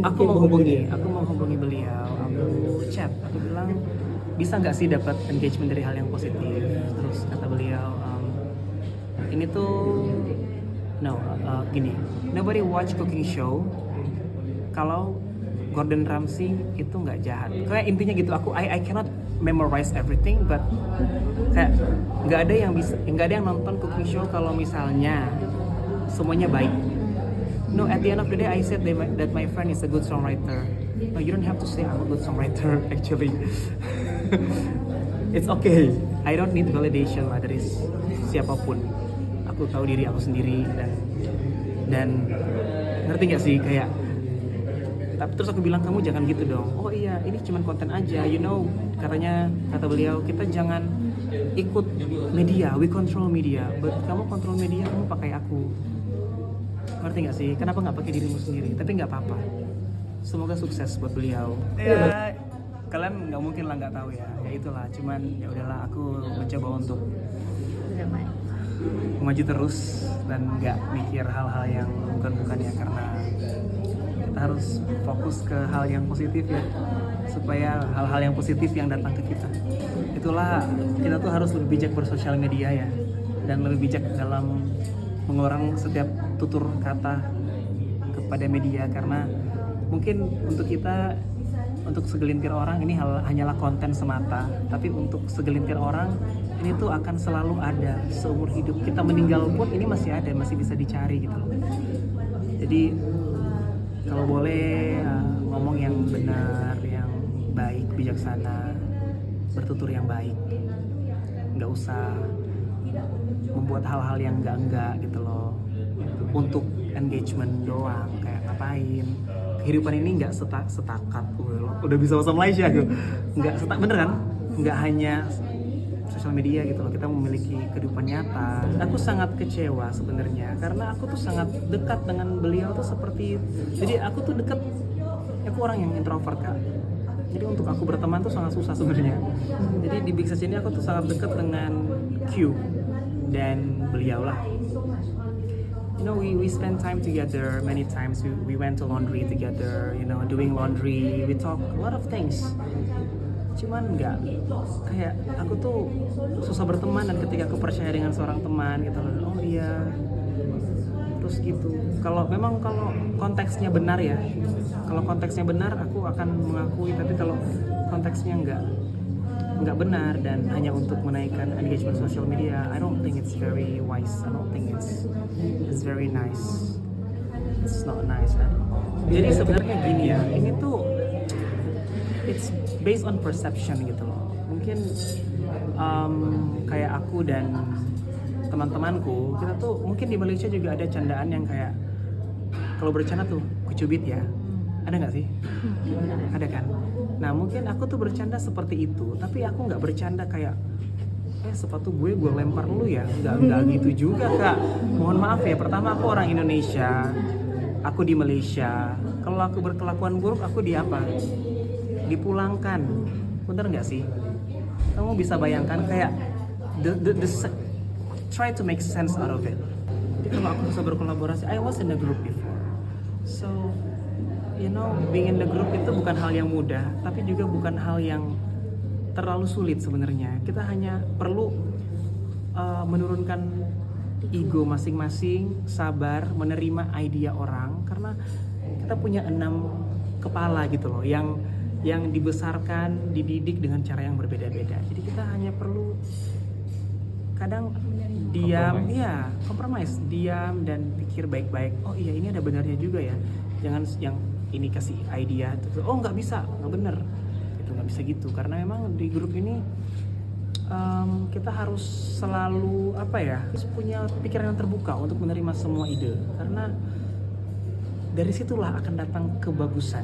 Aku menghubungi beliau, aku chat, aku bilang bisa nggak sih dapat engagement dari hal yang positif. Terus kata beliau, ini tuh gini, nobody watch cooking show kalau Gordon Ramsay itu nggak jahat. Kayak intinya gitu, I cannot memorize everything, but kayak nggak ada yang nonton cooking show kalau misalnya semuanya baik. No, at the end of the day, I said that my friend is a good songwriter. No, you don't have to say I'm a good songwriter. Actually, it's okay. I don't need validation lah dari siapapun. Aku tahu diri aku sendiri dan ngerti nggak sih kayak. Tapi terus aku bilang kamu jangan gitu dong. Oh iya, ini cuma konten aja. Kata beliau kita jangan ikut media. We control media. But kamu kontrol media, kamu pakai aku. Ngerti nggak sih? Kenapa nggak pakai dirimu sendiri? Tapi nggak apa-apa. Semoga sukses buat beliau. Ya, kalian nggak mungkin lah nggak tahu ya. Ya itulah. Cuman ya udahlah. Aku mencoba untuk maju terus dan nggak mikir hal-hal yang bukan-bukannya karena kita harus fokus ke hal yang positif ya. Supaya hal-hal yang positif yang datang ke kita. Itulah kita tuh harus lebih bijak bersosial media ya dan lebih bijak dalam mengeluarkan setiap tutur kata kepada media karena mungkin untuk segelintir orang ini hanyalah konten semata, tapi untuk segelintir orang ini tuh akan selalu ada seumur hidup. Kita meninggal pun ini masih ada, masih bisa dicari gitu loh. Jadi kalau boleh ngomong yang benar, yang baik, bijaksana, bertutur yang baik, nggak usah membuat hal-hal yang enggak gitu loh untuk engagement doang. Kayak ngapain, kehidupan ini nggak setakat udah bisa bahasa Malaysia aku nggak bener kan, nggak hanya sosial media gitu loh, kita memiliki kehidupan nyata. Aku sangat kecewa sebenarnya karena aku tuh sangat dekat dengan beliau tuh jadi aku orang yang introvert Kak. Jadi untuk aku berteman tuh sangat susah sebenarnya. Jadi di Big Session ini aku tuh sangat dekat dengan Q dan beliau lah. We spend time together many times. We went to laundry together, doing laundry. We talk a lot of things. Cuman nggak kayak aku tuh susah berteman dan ketika aku percaya dengan seorang teman gitu loh. Oh iya. Terus gitu. Kalau konteksnya benar ya. Kalau konteksnya benar aku akan mengakui, tapi kalau konteksnya nggak benar dan hanya untuk menaikkan engagement social media, I don't think it's very wise. I don't think it's very nice. It's not nice at all. Jadi sebenarnya gini ya, ini tuh it's based on perception gitu loh. Mungkin kayak aku dan teman-temanku, kita tuh mungkin di Malaysia juga ada candaan yang kayak kalau bercanda tuh kucubit ya. Ada nggak sih? Ada kan? Nah mungkin aku tuh bercanda seperti itu, tapi aku nggak bercanda kayak sepatu gue lempar lu ya, nggak gitu juga Kak. Mohon maaf ya, pertama aku orang Indonesia, aku di Malaysia. Kalau aku berkelakuan buruk, aku di apa? Dipulangkan, bener nggak sih? Kamu bisa bayangkan kayak try to make sense out of it. Jadi kalau aku bisa berkolaborasi, I was in a group before, so being in the group itu bukan hal yang mudah, tapi juga bukan hal yang terlalu sulit sebenarnya. Kita hanya perlu menurunkan ego masing-masing, sabar, menerima ide orang, karena kita punya 6 kepala gitu loh, yang dibesarkan, dididik dengan cara yang berbeda-beda. Jadi kita hanya perlu kadang diam, compromise, diam dan pikir baik-baik. Oh iya, ini ada benarnya juga ya. Jangan yang ini kasih idea, oh nggak bisa, nggak bener, itu nggak bisa gitu. Karena memang di grup ini kita harus selalu harus punya pikiran yang terbuka untuk menerima semua ide. Karena dari situlah akan datang kebagusan.